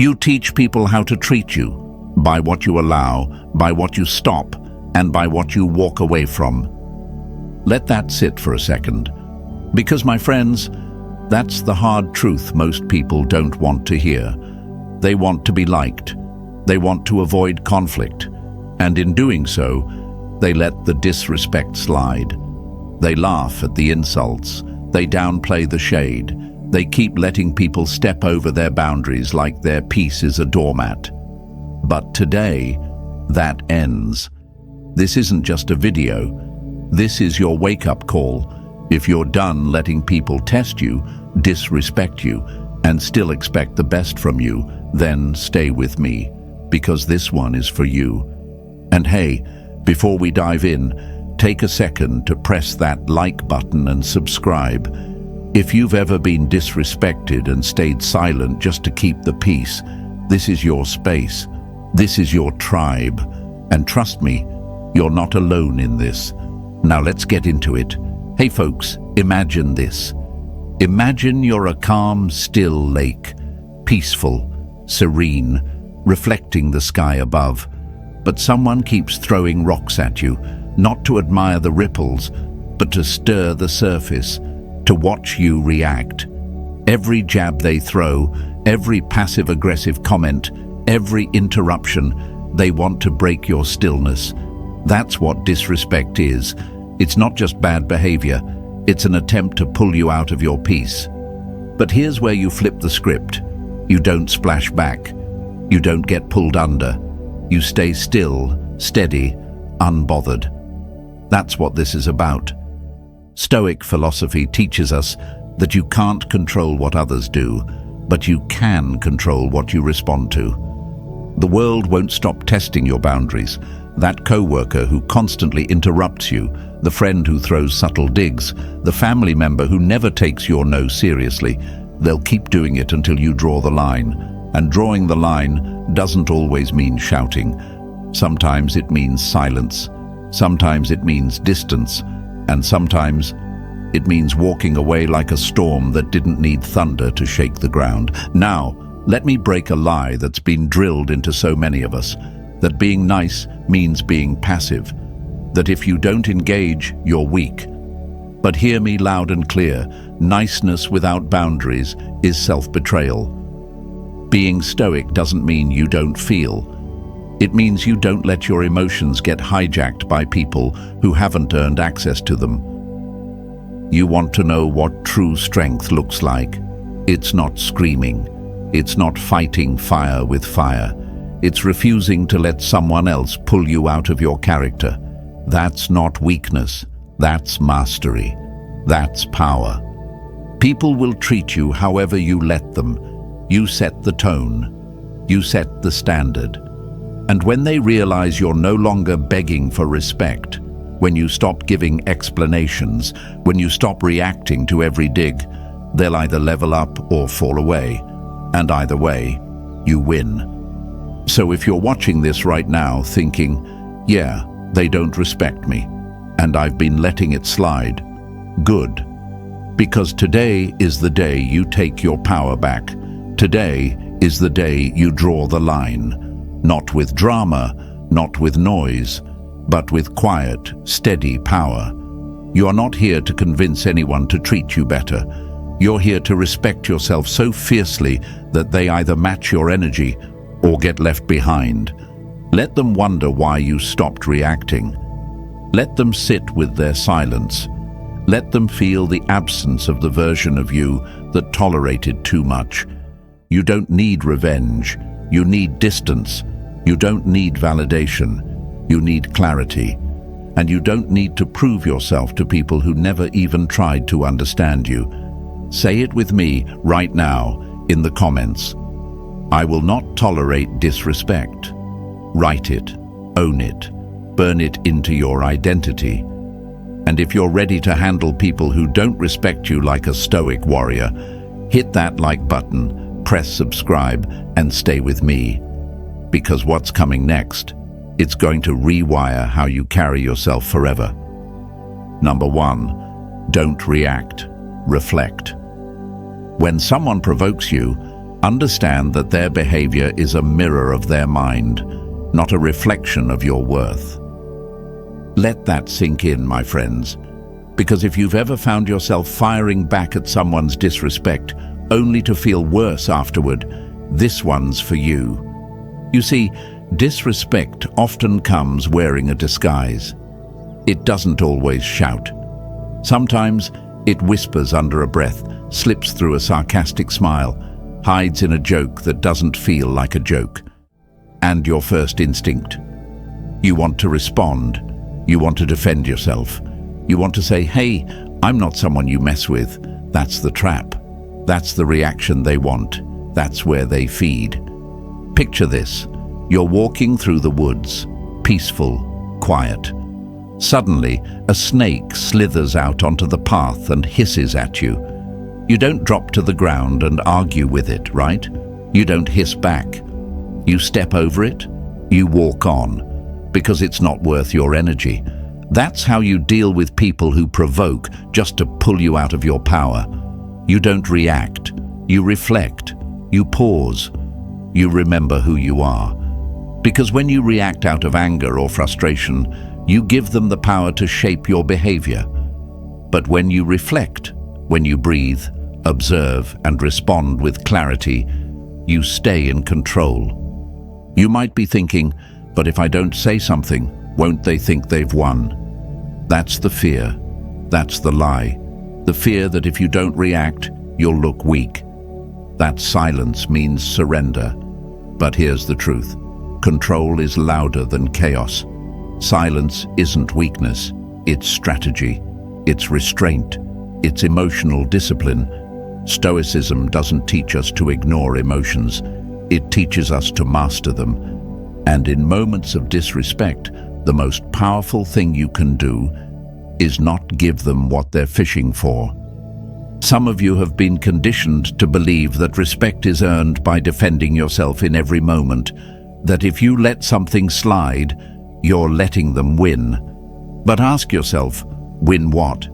You teach people how to treat you, by what you allow, by what you stop, and by what you walk away from. Let that sit for a second. Because, my friends, that's the hard truth most people don't want to hear. They want to be liked. They want to avoid conflict. And in doing so, they let the disrespect slide. They laugh at the insults. They downplay the shade. They keep letting people step over their boundaries like their peace is a doormat. But today, that ends. This isn't just a video. This is your wake-up call. If you're done letting people test you, disrespect you, and still expect the best from you, then stay with me, because this one is for you. And hey, before we dive in, take a second to press that like button and subscribe. If you've ever been disrespected and stayed silent just to keep the peace, this is your space. This is your tribe. And trust me, you're not alone in this. Now let's get into it. Hey folks, imagine this. Imagine you're a calm, still lake, peaceful, serene, reflecting the sky above. But someone keeps throwing rocks at you, not to admire the ripples, but to stir the surface, to watch you react. Every jab they throw, every passive-aggressive comment, every interruption, they want to break your stillness. That's what disrespect is. It's not just bad behavior, it's an attempt to pull you out of your peace. But here's where you flip the script. You don't splash back. You don't get pulled under. You stay still, steady, unbothered. That's what this is about. Stoic philosophy teaches us that you can't control what others do, but you can control what you respond to. The world won't stop testing your boundaries. That coworker who constantly interrupts you, the friend who throws subtle digs, the family member who never takes your no seriously, they'll keep doing it until you draw the line. And drawing the line doesn't always mean shouting. Sometimes it means silence. Sometimes it means distance. And sometimes it means walking away like a storm that didn't need thunder to shake the ground. Now, let me break a lie that's been drilled into so many of us, that being nice means being passive, that if you don't engage, you're weak. But hear me loud and clear, niceness without boundaries is self-betrayal. Being stoic doesn't mean you don't feel. It means you don't let your emotions get hijacked by people who haven't earned access to them. You want to know what true strength looks like. It's not screaming. It's not fighting fire with fire. It's refusing to let someone else pull you out of your character. That's not weakness. That's mastery. That's power. People will treat you however you let them. You set the tone. You set the standard. And when they realize you're no longer begging for respect, when you stop giving explanations, when you stop reacting to every dig, they'll either level up or fall away. And either way, you win. So if you're watching this right now thinking, yeah, they don't respect me, and I've been letting it slide, good. Because today is the day you take your power back. Today is the day you draw the line. Not with drama, not with noise, but with quiet, steady power. You are not here to convince anyone to treat you better. You're here to respect yourself so fiercely that they either match your energy or get left behind. Let them wonder why you stopped reacting. Let them sit with their silence. Let them feel the absence of the version of you that tolerated too much. You don't need revenge. You need distance. You don't need validation. You need clarity. And you don't need to prove yourself to people who never even tried to understand you. Say it with me right now in the comments. I will not tolerate disrespect. Write it, own it, burn it into your identity. And if you're ready to handle people who don't respect you like a stoic warrior, hit that like button, press subscribe, and stay with me. Because what's coming next, it's going to rewire how you carry yourself forever. Number 1, don't react, reflect. When someone provokes you, Understand that their behavior is a mirror of their mind, not a reflection of your worth. Let that sink in, my friends, because if you've ever found yourself firing back at someone's disrespect only to feel worse afterward, this one's for you. You see, disrespect often comes wearing a disguise. It doesn't always shout. Sometimes it whispers under a breath, slips through a sarcastic smile, hides in a joke that doesn't feel like a joke. And your first instinct. You want to respond. You want to defend yourself. You want to say, hey, I'm not someone you mess with. That's the trap. That's the reaction they want. That's where they feed. Picture this. You're walking through the woods, peaceful, quiet. Suddenly, a snake slithers out onto the path and hisses at you. You don't drop to the ground and argue with it, right? You don't hiss back. You step over it, you walk on, because it's not worth your energy. That's how you deal with people who provoke just to pull you out of your power. You don't react, you reflect, you pause, you remember who you are. Because when you react out of anger or frustration, you give them the power to shape your behavior. But when you reflect, when you breathe, observe, and respond with clarity, you stay in control. You might be thinking, but if I don't say something, won't they think they've won? That's the fear. That's the lie. The fear that if you don't react, you'll look weak. That silence means surrender. But here's the truth. Control is louder than chaos. Silence isn't weakness. It's strategy. It's restraint. It's emotional discipline. Stoicism doesn't teach us to ignore emotions. It teaches us to master them. And in moments of disrespect, the most powerful thing you can do is not give them what they're fishing for. Some of you have been conditioned to believe that respect is earned by defending yourself in every moment, that if you let something slide, you're letting them win. But ask yourself, win what?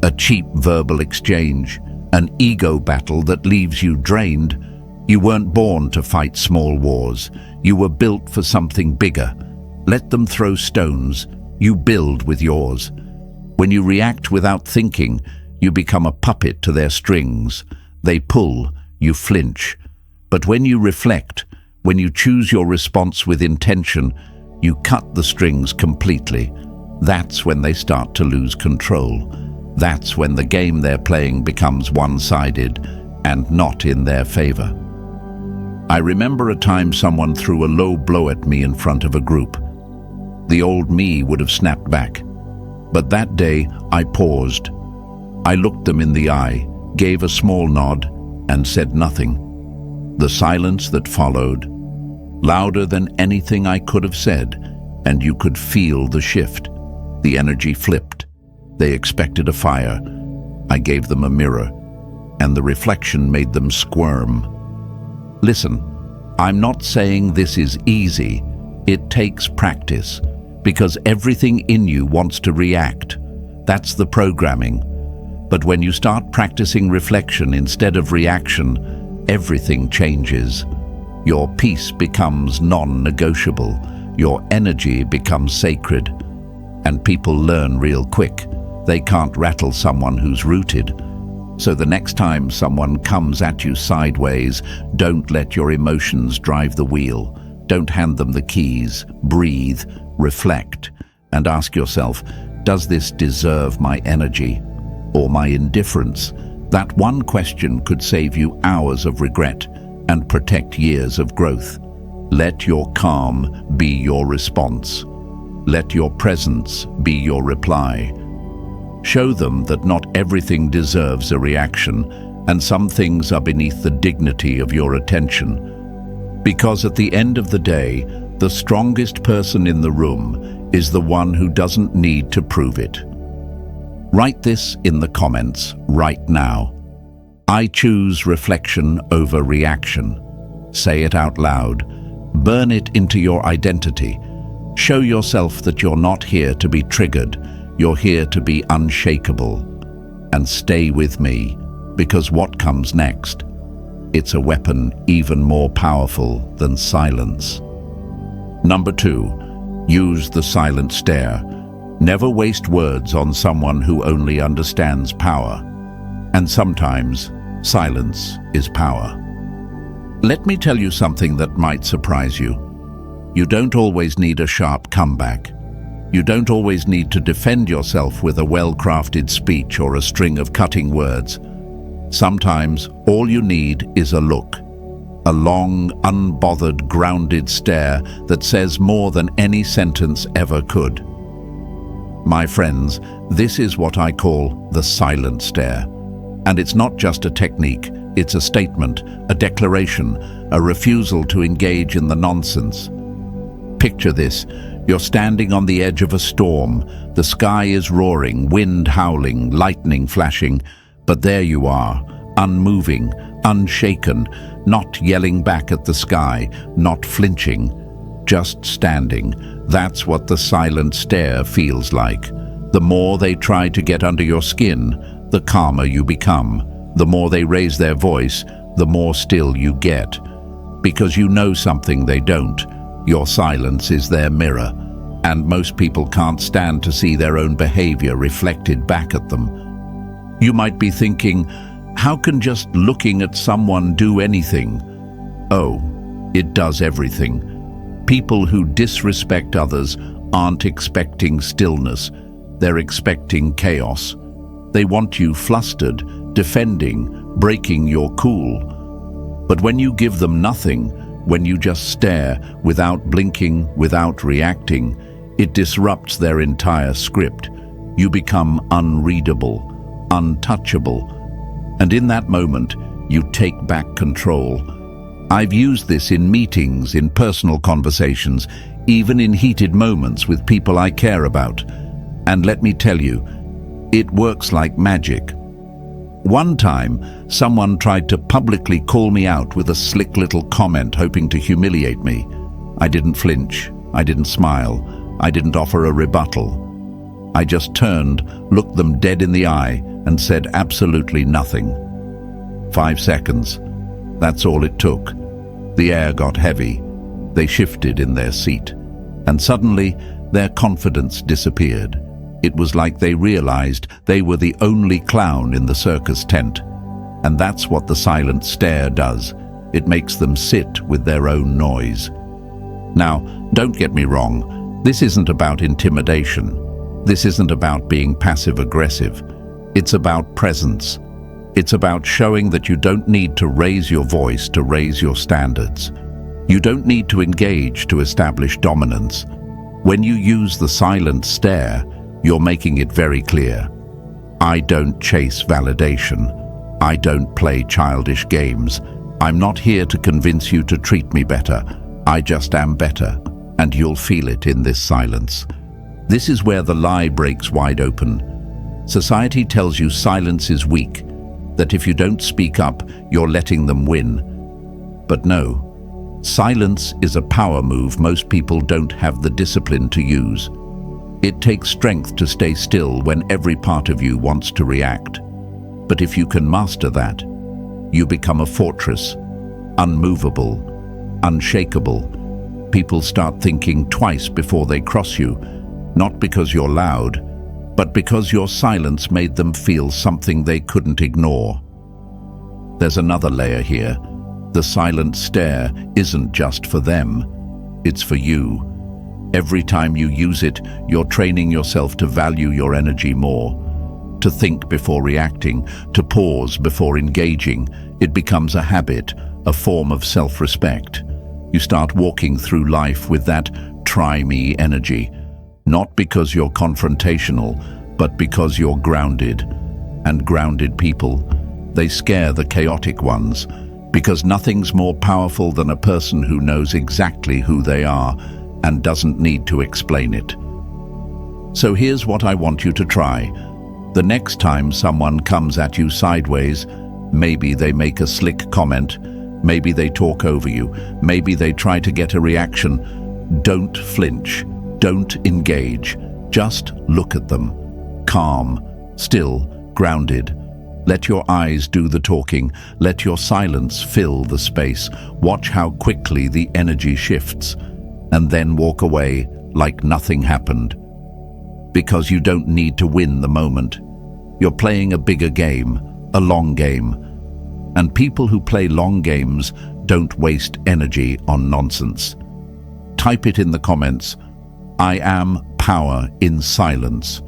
A cheap verbal exchange? An ego battle that leaves you drained? You weren't born to fight small wars. You were built for something bigger. Let them throw stones. You build with yours. When you react without thinking, you become a puppet to their strings. They pull, you flinch. But when you reflect, when you choose your response with intention, you cut the strings completely. That's when they start to lose control. That's when the game they're playing becomes one-sided and not in their favor. I remember a time someone threw a low blow at me in front of a group. The old me would have snapped back. But that day, I paused. I looked them in the eye, gave a small nod, and said nothing. The silence that followed, louder than anything I could have said, and you could feel the shift. The energy flipped. They expected a fire. I gave them a mirror, and the reflection made them squirm. Listen, I'm not saying this is easy. It takes practice, because everything in you wants to react. That's the programming. But when you start practicing reflection instead of reaction, everything changes. Your peace becomes non-negotiable. Your energy becomes sacred. And people learn real quick. They can't rattle someone who's rooted. So the next time someone comes at you sideways, don't let your emotions drive the wheel. Don't hand them the keys. Breathe, reflect, and ask yourself, does this deserve my energy or my indifference? That one question could save you hours of regret and protect years of growth. Let your calm be your response. Let your presence be your reply. Show them that not everything deserves a reaction, and some things are beneath the dignity of your attention. Because at the end of the day, the strongest person in the room is the one who doesn't need to prove it. Write this in the comments right now. I choose reflection over reaction. Say it out loud. Burn it into your identity. Show yourself that you're not here to be triggered. You're here to be unshakable. And stay with me, because what comes next It's a weapon even more powerful than silence. Number 2, use the silent stare. Never waste words on someone who only understands power. And sometimes, silence is power. Let me tell you something that might surprise you. You don't always need a sharp comeback. You don't always need to defend yourself with a well-crafted speech or a string of cutting words. Sometimes all you need is a look, a long, unbothered, grounded stare that says more than any sentence ever could. My friends, this is what I call the silent stare. And it's not just a technique, it's a statement, a declaration, a refusal to engage in the nonsense. Picture this. You're standing on the edge of a storm. The sky is roaring, wind howling, lightning flashing. But there you are, unmoving, unshaken, not yelling back at the sky, not flinching, just standing. That's what the silent stare feels like. The more they try to get under your skin, the calmer you become. The more they raise their voice, the more still you get. Because you know something they don't. Your silence is their mirror, and most people can't stand to see their own behavior reflected back at them. You might be thinking, how can just looking at someone do anything? Oh, it does everything. People who disrespect others aren't expecting stillness, they're expecting chaos. They want you flustered, defending, breaking your cool. But when you give them nothing, when you just stare, without blinking, without reacting, it disrupts their entire script. You become unreadable, untouchable. And in that moment, you take back control. I've used this in meetings, in personal conversations, even in heated moments with people I care about. And let me tell you, it works like magic. One time, someone tried to publicly call me out with a slick little comment hoping to humiliate me. I didn't flinch, I didn't smile, I didn't offer a rebuttal. I just turned, looked them dead in the eye, and said absolutely nothing. 5 seconds. That's all it took. The air got heavy. They shifted in their seat. And suddenly, their confidence disappeared. It was like they realized they were the only clown in the circus tent. And that's what the silent stare does. It makes them sit with their own noise. Now, don't get me wrong. This isn't about intimidation. This isn't about being passive-aggressive. It's about presence. It's about showing that you don't need to raise your voice to raise your standards. You don't need to engage to establish dominance. When you use the silent stare, you're making it very clear. I don't chase validation. I don't play childish games. I'm not here to convince you to treat me better. I just am better, and you'll feel it in this silence. This is where the lie breaks wide open. Society tells you silence is weak, that if you don't speak up, you're letting them win. But no, silence is a power move most people don't have the discipline to use. It takes strength to stay still when every part of you wants to react. But if you can master that, you become a fortress, unmovable, unshakable. People start thinking twice before they cross you, not because you're loud, but because your silence made them feel something they couldn't ignore. There's another layer here. The silent stare isn't just for them, it's for you. Every time you use it, you're training yourself to value your energy more, to think before reacting, to pause before engaging. It becomes a habit, a form of self-respect. You start walking through life with that try-me energy, not because you're confrontational, but because you're grounded. And grounded people, they scare the chaotic ones, because nothing's more powerful than a person who knows exactly who they are and doesn't need to explain it. So here's what I want you to try. The next time someone comes at you sideways, maybe they make a slick comment, maybe they talk over you, maybe they try to get a reaction, don't flinch, don't engage, just look at them. Calm, still, grounded. Let your eyes do the talking. Let your silence fill the space. Watch how quickly the energy shifts, and then walk away like nothing happened. Because you don't need to win the moment. You're playing a bigger game, a long game. And people who play long games don't waste energy on nonsense. Type it in the comments. I am power in silence.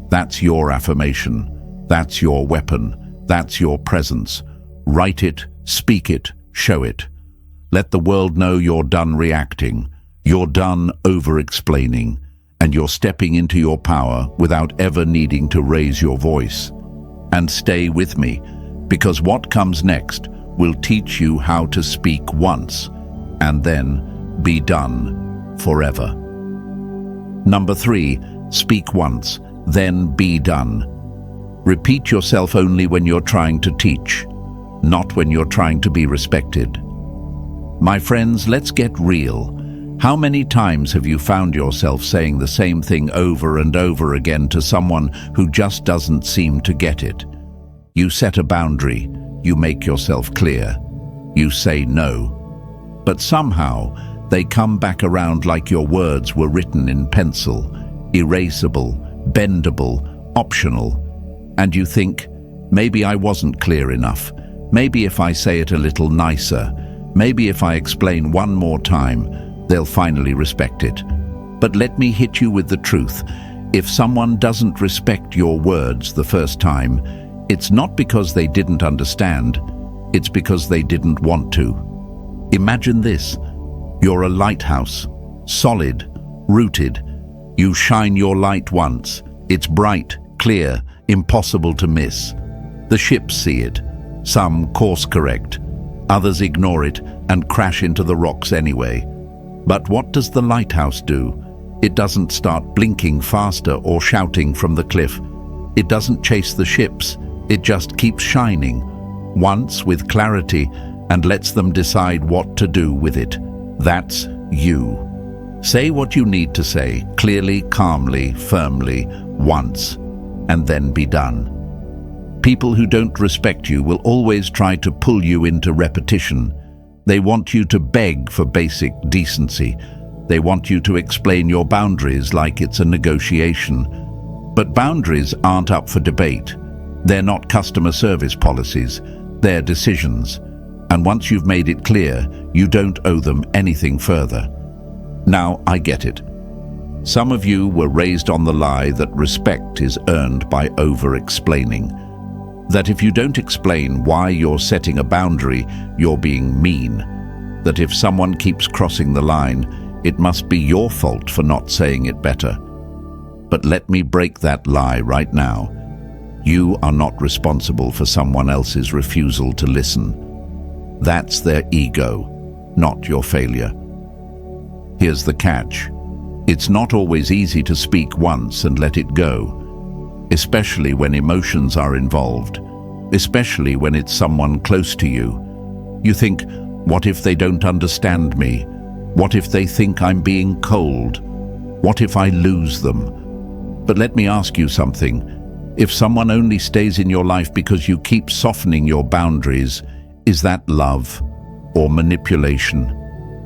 That's your affirmation. That's your weapon. That's your presence. Write it, speak it, show it. Let the world know you're done reacting. You're done over-explaining. And you're stepping into your power without ever needing to raise your voice. And stay with me, because what comes next will teach you how to speak once and then be done forever. Number 3, speak once, then be done. Repeat yourself only when you're trying to teach, not when you're trying to be respected. My friends, let's get real. How many times have you found yourself saying the same thing over and over again to someone who just doesn't seem to get it? You set a boundary, you make yourself clear, you say no. But somehow, they come back around like your words were written in pencil, erasable, bendable, optional. And you think, maybe I wasn't clear enough. Maybe if I say it a little nicer, maybe if I explain one more time, they'll finally respect it. But let me hit you with the truth. If someone doesn't respect your words the first time, it's not because they didn't understand, it's because they didn't want to. Imagine this. You're a lighthouse, solid, rooted. You shine your light once. It's bright, clear, impossible to miss. The ships see it. Some course correct. Others ignore it and crash into the rocks anyway. But what does the lighthouse do? It doesn't start blinking faster or shouting from the cliff. It doesn't chase the ships. It just keeps shining, once with clarity, and lets them decide what to do with it. That's you. Say what you need to say, clearly, calmly, firmly, once, and then be done. People who don't respect you will always try to pull you into repetition. They want you to beg for basic decency. They want you to explain your boundaries like it's a negotiation. But boundaries aren't up for debate. They're not customer service policies. They're decisions. And once you've made it clear, you don't owe them anything further. Now, I get it. Some of you were raised on the lie that respect is earned by over-explaining. That if you don't explain why you're setting a boundary, you're being mean. That if someone keeps crossing the line, it must be your fault for not saying it better. But let me break that lie right now. You are not responsible for someone else's refusal to listen. That's their ego, not your failure. Here's the catch. It's not always easy to speak once and let it go, especially when emotions are involved, especially when it's someone close to you. You think, what if they don't understand me? What if they think I'm being cold? What if I lose them? But let me ask you something. If someone only stays in your life because you keep softening your boundaries, is that love or manipulation?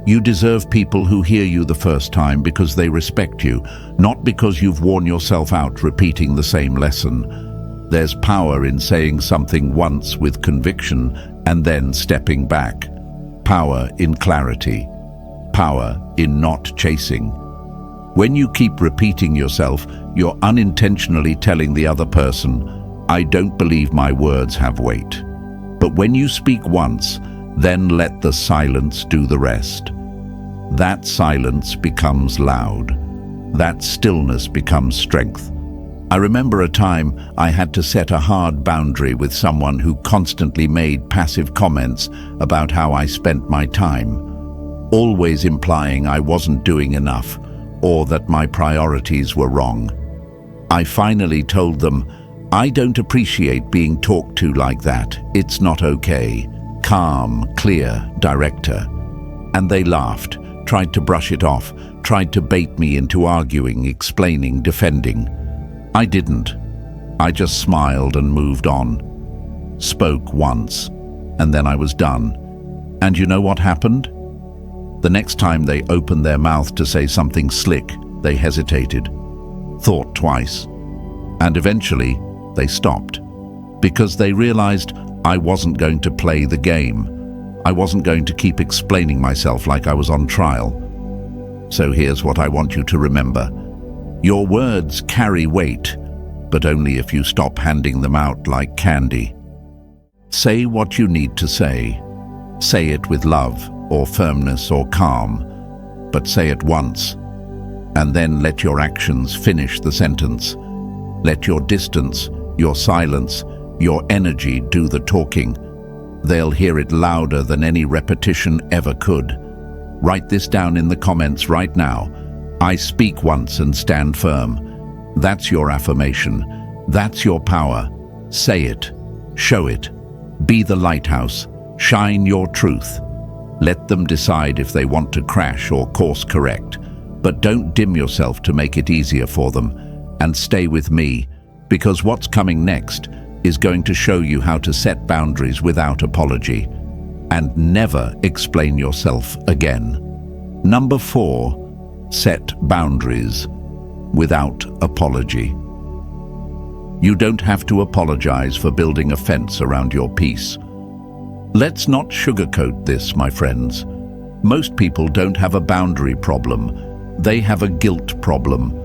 You deserve people who hear you the first time because they respect you, not because you've worn yourself out repeating the same lesson. There's power in saying something once with conviction and then stepping back. Power in clarity. Power in not chasing. When you keep repeating yourself, you're unintentionally telling the other person, I don't believe my words have weight. But when you speak once, then let the silence do the rest. That silence becomes loud. That stillness becomes strength. I remember a time I had to set a hard boundary with someone who constantly made passive comments about how I spent my time, always implying I wasn't doing enough or that my priorities were wrong. I finally told them, I don't appreciate being talked to like that. It's not okay. Calm, clear, director. And they laughed, tried to brush it off, tried to bait me into arguing, explaining, defending. I didn't. I just smiled and moved on. spoke once, and then I was done. And you know what happened? The next time they opened their mouth to say something slick, they hesitated, thought twice, and eventually they stopped, because they realized I wasn't going to play the game. I wasn't going to keep explaining myself like I was on trial. So here's what I want you to remember. Your words carry weight, but only if you stop handing them out like candy. Say what you need to say. Say it with love or firmness or calm, but say it once, and then let your actions finish the sentence. Let your distance, your silence, your energy do the talking. They'll hear it louder than any repetition ever could. Write this down in the comments right now. I speak once and stand firm. That's your affirmation. That's your power. Say it. Show it. Be the lighthouse. Shine your truth. Let them decide if they want to crash or course correct. But don't dim yourself to make it easier for them. And stay with me, because what's coming next is going to show you how to set boundaries without apology and never explain yourself again. Number 4, set boundaries without apology. You don't have to apologize for building a fence around your peace. Let's not sugarcoat this, my friends. Most people don't have a boundary problem. They have a guilt problem.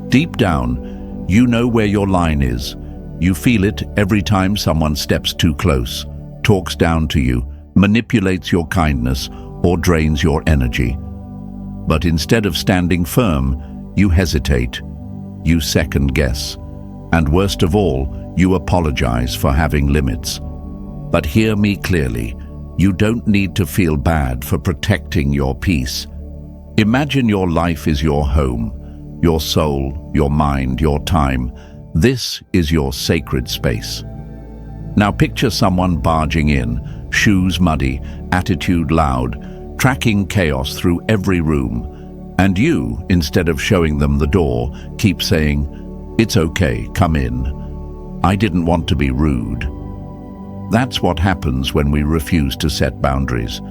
Deep down, you know where your line is. You feel it every time someone steps too close, talks down to you, manipulates your kindness, or drains your energy. But instead of standing firm, you hesitate, you second guess, and worst of all, you apologize for having limits. But hear me clearly, you don't need to feel bad for protecting your peace. Imagine your life is your home, your soul, your mind, your time. This is your sacred space. Now picture someone barging in, shoes muddy, attitude loud, tracking chaos through every room. And you, instead of showing them the door, keep saying, "It's okay, come in. I didn't want to be rude." That's what happens when we refuse to set boundaries.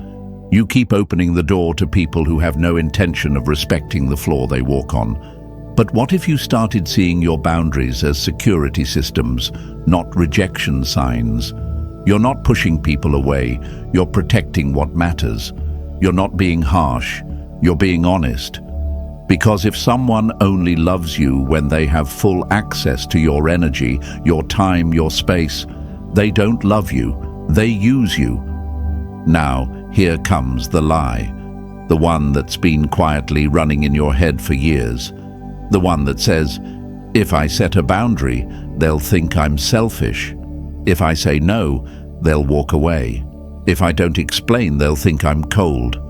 You keep opening the door to people who have no intention of respecting the floor they walk on. But what if you started seeing your boundaries as security systems, not rejection signs? You're not pushing people away, you're protecting what matters. You're not being harsh, you're being honest. Because if someone only loves you when they have full access to your energy, your time, your space, they don't love you, they use you. Now, here comes the lie, the one that's been quietly running in your head for years. The one that says, if I set a boundary, they'll think I'm selfish. If I say no, they'll walk away. If I don't explain, they'll think I'm cold.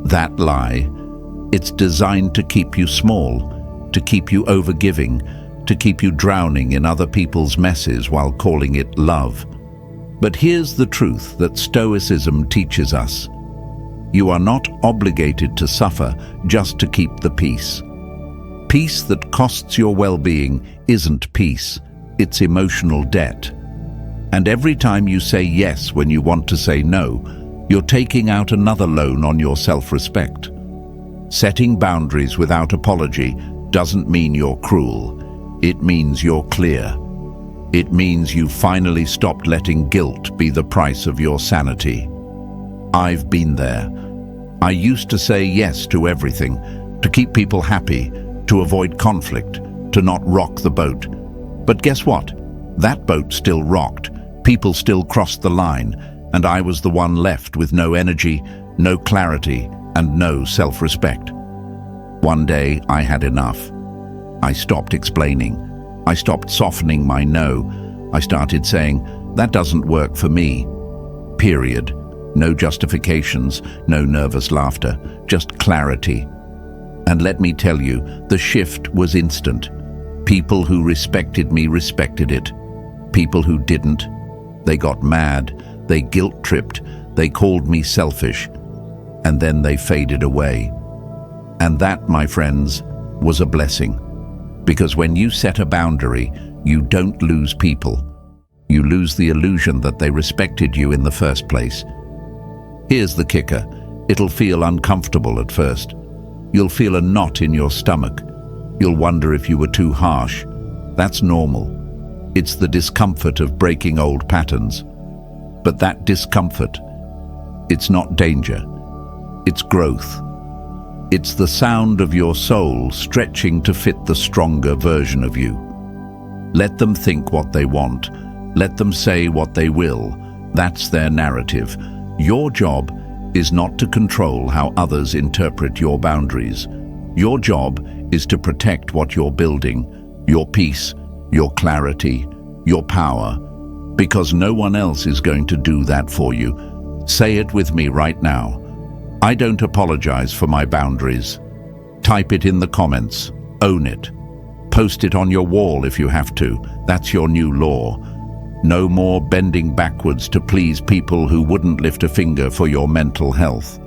That lie, it's designed to keep you small, to keep you overgiving, to keep you drowning in other people's messes while calling it love. But here's the truth that Stoicism teaches us. You are not obligated to suffer just to keep the peace. Peace that costs your well-being isn't peace, it's emotional debt. And every time you say yes when you want to say no, you're taking out another loan on your self-respect. Setting boundaries without apology doesn't mean you're cruel. It means you're clear. It means you finally stopped letting guilt be the price of your sanity. I've been there. I used to say yes to everything, to keep people happy, to avoid conflict, to not rock the boat. But guess what? That boat still rocked, people still crossed the line, and I was the one left with no energy, no clarity, and no self-respect. One day, I had enough. I stopped explaining. I stopped softening my no. I started saying, that doesn't work for me. Period. No justifications, no nervous laughter, just clarity. And let me tell you, the shift was instant. People who respected me respected it. People who didn't, they got mad, they guilt-tripped, they called me selfish, and then they faded away. And that, my friends, was a blessing. Because when you set a boundary, you don't lose people. You lose the illusion that they respected you in the first place. Here's the kicker. It'll feel uncomfortable at first. You'll feel a knot in your stomach. You'll wonder if you were too harsh. That's normal. It's the discomfort of breaking old patterns. But that discomfort, it's not danger. It's growth. It's the sound of your soul stretching to fit the stronger version of you. Let them think what they want. Let them say what they will. That's their narrative. Your job is not to control how others interpret your boundaries. Your job is to protect what you're building, your peace, your clarity, your power, because no one else is going to do that for you. Say it with me right now. I don't apologize for my boundaries. Type it in the comments. Own it. Post it on your wall if you have to. That's your new law. No more bending backwards to please people who wouldn't lift a finger for your mental health.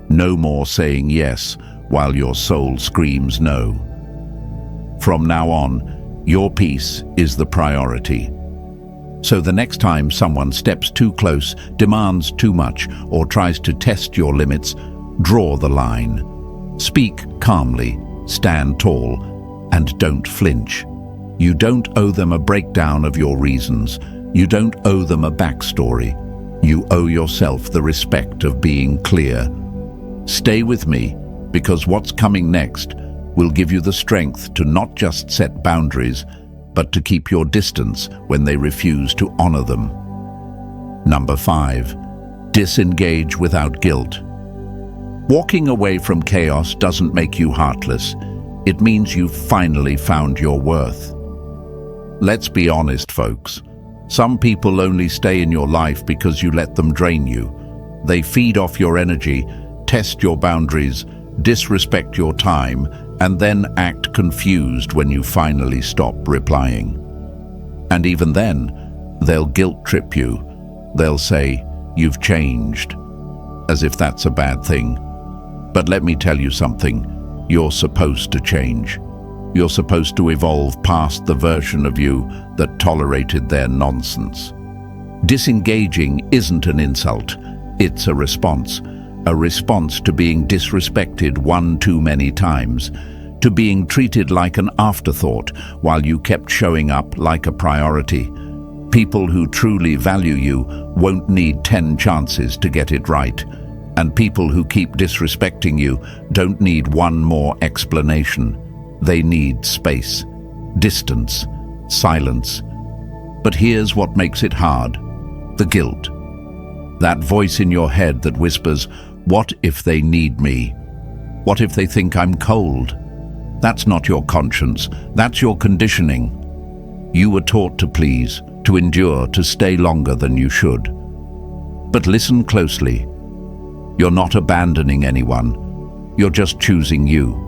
No more saying yes while your soul screams no. From now on, your peace is the priority. So the next time someone steps too close, demands too much, or tries to test your limits, draw the line. Speak calmly, stand tall, and don't flinch. You don't owe them a breakdown of your reasons. You don't owe them a backstory. You owe yourself the respect of being clear. Stay with me, because what's coming next will give you the strength to not just set boundaries, but to keep your distance when they refuse to honor them. Number 5, disengage without guilt. Walking away from chaos doesn't make you heartless. It means you've finally found your worth. Let's be honest, folks. Some people only stay in your life because you let them drain you. They feed off your energy, test your boundaries, disrespect your time, and then act confused when you finally stop replying. And even then, they'll guilt trip you. They'll say, "You've changed," as if that's a bad thing. But let me tell you something. You're supposed to change. You're supposed to evolve past the version of you that tolerated their nonsense. Disengaging isn't an insult. It's a response to being disrespected one too many times, to being treated like an afterthought while you kept showing up like a priority. People who truly value you won't need 10 chances to get it right, and people who keep disrespecting you don't need one more explanation. They need space, distance, silence. But here's what makes it hard: the guilt. That voice in your head that whispers, "What if they need me? What if they think I'm cold?" That's not your conscience, that's your conditioning. You were taught to please, to endure, to stay longer than you should. But listen closely. You're not abandoning anyone. You're just choosing you.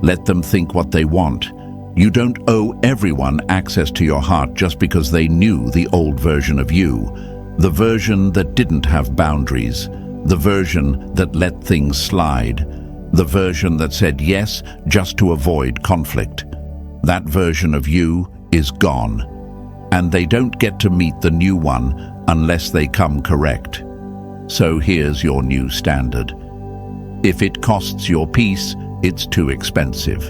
Let them think what they want. You don't owe everyone access to your heart just because they knew the old version of you, the version that didn't have boundaries, the version that let things slide, the version that said yes just to avoid conflict. That version of you is gone, and they don't get to meet the new one unless they come correct. So here's your new standard. If it costs your peace, it's too expensive.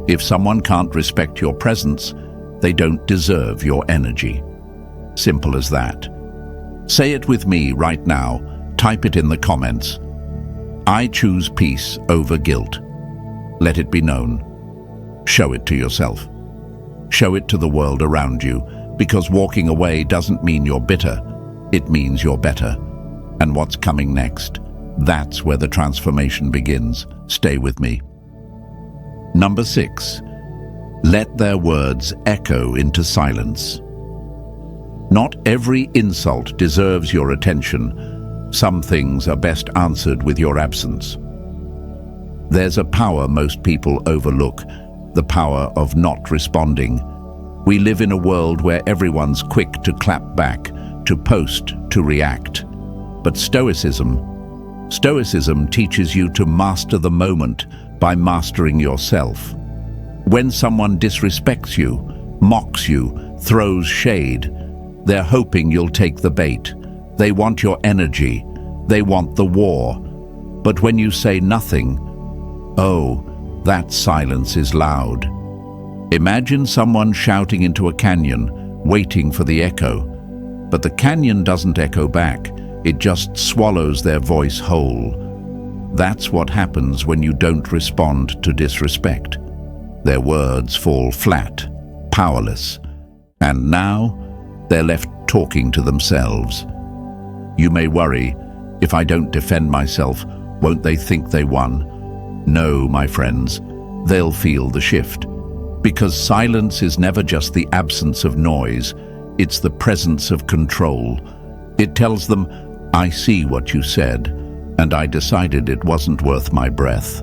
If someone can't respect your presence, they don't deserve your energy. Simple as that. Say it with me right now. Type it in the comments. I choose peace over guilt. Let it be known. Show it to yourself. Show it to the world around you, because walking away doesn't mean you're bitter. It means you're better. And what's coming next? That's where the transformation begins. Stay with me. Number 6, let their words echo into silence. Not every insult deserves your attention. Some things are best answered with your absence. There's a power most people overlook, the power of not responding. We live in a world where everyone's quick to clap back, to post, to react. But Stoicism teaches you to master the moment by mastering yourself. When someone disrespects you, mocks you, throws shade, They're hoping you'll take the bait. They want your energy. They want the war. But when you say nothing, oh, that silence is loud. Imagine someone shouting into a canyon, waiting for the echo. But the canyon doesn't echo back. It just swallows their voice whole. That's what happens when you don't respond to disrespect. Their words fall flat, powerless, and now they're left talking to themselves. You may worry, if I don't defend myself, won't they think they won? No, my friends, they'll feel the shift. Because silence is never just the absence of noise, it's the presence of control. It tells them, I see what you said, and I decided it wasn't worth my breath.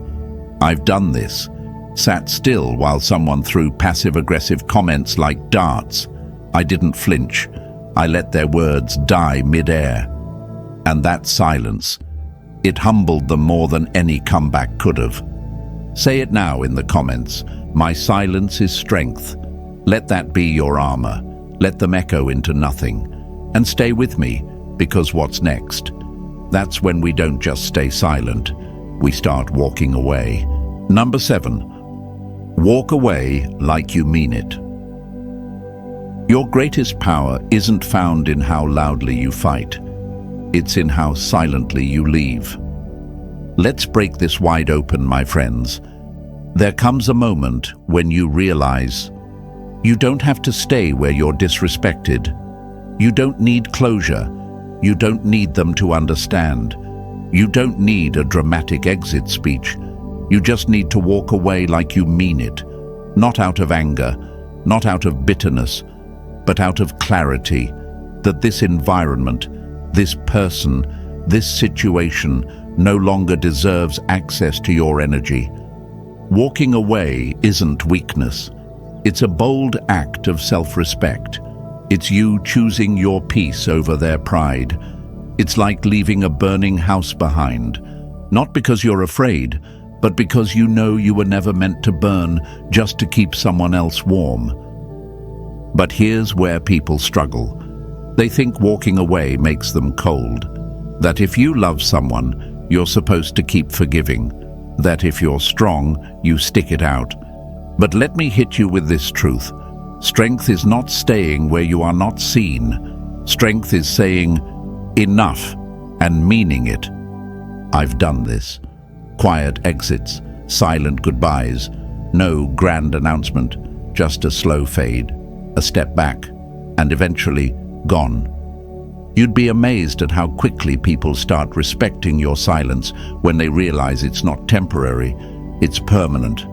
I've done this, sat still while someone threw passive-aggressive comments like darts. I didn't flinch. I let their words die mid-air. And that silence, it humbled them more than any comeback could have. Say it now in the comments. My silence is strength. Let that be your armor. Let them echo into nothing. And stay with me, because what's next? That's when we don't just stay silent. We start walking away. Number 7. Walk away like you mean it. Your greatest power isn't found in how loudly you fight. It's in how silently you leave. Let's break this wide open, my friends. There comes a moment when you realize you don't have to stay where you're disrespected. You don't need closure. You don't need them to understand. You don't need a dramatic exit speech. You just need to walk away like you mean it. Not out of anger, not out of bitterness, but out of clarity that this environment, this person, this situation no longer deserves access to your energy. Walking away isn't weakness. It's a bold act of self-respect. It's you choosing your peace over their pride. It's like leaving a burning house behind, not because you're afraid, but because you know you were never meant to burn just to keep someone else warm. But here's where people struggle. They think walking away makes them cold, that if you love someone, you're supposed to keep forgiving, that if you're strong, you stick it out. But let me hit you with this truth. Strength is not staying where you are not seen. Strength is saying, enough, and meaning it. I've done this. Quiet exits, silent goodbyes, no grand announcement, just a slow fade, a step back, and eventually gone. You'd be amazed at how quickly people start respecting your silence when they realize it's not temporary, it's permanent.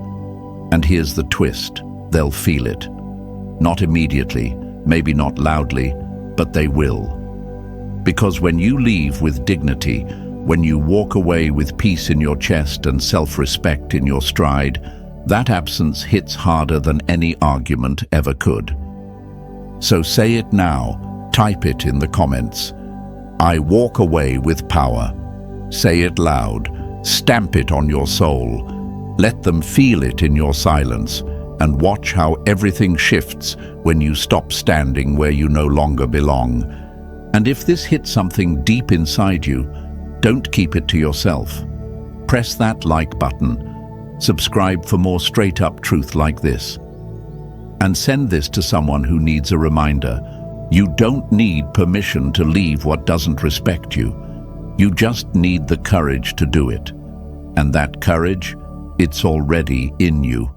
And here's the twist, they'll feel it. Not immediately, maybe not loudly, but they will. Because when you leave with dignity, when you walk away with peace in your chest and self-respect in your stride, that absence hits harder than any argument ever could. So say it now. Type it in the comments. I walk away with power. Say it loud. Stamp it on your soul. Let them feel it in your silence, and watch how everything shifts when you stop standing where you no longer belong. And if this hits something deep inside you, don't keep it to yourself. Press that like button. Subscribe for more straight-up truth like this. And send this to someone who needs a reminder. You don't need permission to leave what doesn't respect you. You just need the courage to do it. And that courage, it's already in you.